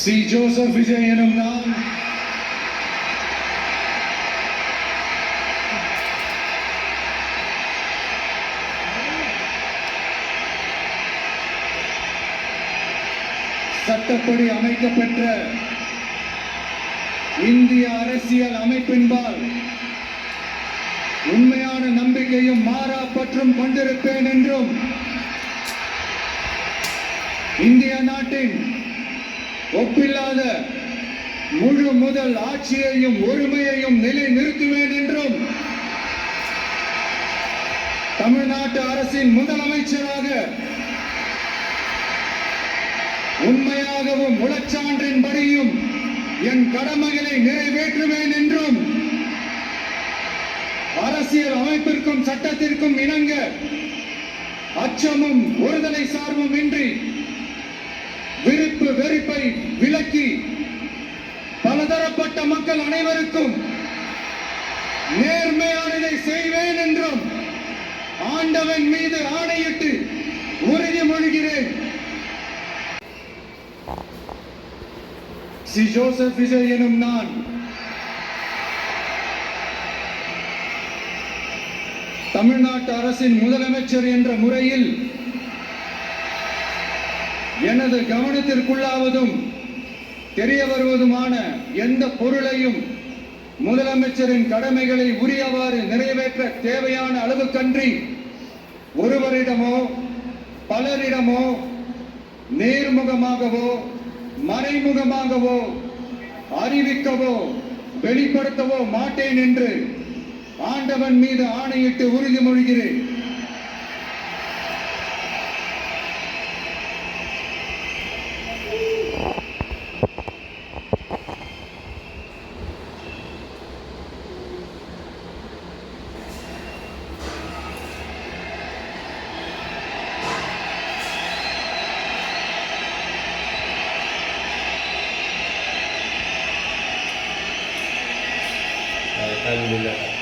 C Joseph Vijay எனும் நான் சட்டப்படி அமைக்கப்பெற்ற இந்திய அரசியல் அமைப்பின்பால் உண்மையான நம்பிக்கையும் மாறா பற்றும் கொண்டிருப்பேன் என்றும் இந்திய நாட்டின் ஒப்பில்லாத முழு முதல் ஆட்சியையும் ஒருமையையும் நிலைநிறுத்துவேன் என்றும் தமிழ்நாட்டு அரசின் முதலமைச்சராக உண்மையாகவும் உளச்சான்றின்படியும் என் கடமைகளை நிறைவேற்றுவேன் என்றும் அரசியல் அமைப்பிற்கும் சட்டத்திற்கும் இணங்க அச்சமும் ஒருதலை சார்பும் இன்றி விருப்பு வெறுப்பை விலக்கி பலதரப்பட்ட மக்கள் அனைவருக்கும் நேர்மையானதை செய்வேன் என்றும் ஆண்டவன் மீது ஆணையிட்டு உறுதிமொழிகிறேன். சி ஜோசப் விஜய் எனும் நான் தமிழ்நாட்டு அரசின் முதலமைச்சர் என்ற முறையில் எனது கவனத்திற்குள்ளாவதும் தெரிய வருவதுமான எந்த பொருளையும் முதலமைச்சரின் கடமைகளை உரியவாறு நிறைவேற்ற தேவையான அளவுக்கன்றி ஒருவரிடமோ பலரிடமோ நேர்முகமாகவோ மறைமுகமாகவோ அறிவிக்கவோ வெளிப்படுத்தவோ மாட்டேன் என்று ஆண்டவன் மீது ஆணையிட்டு உறுதிமொழிகிறேன். Alhamdulillah.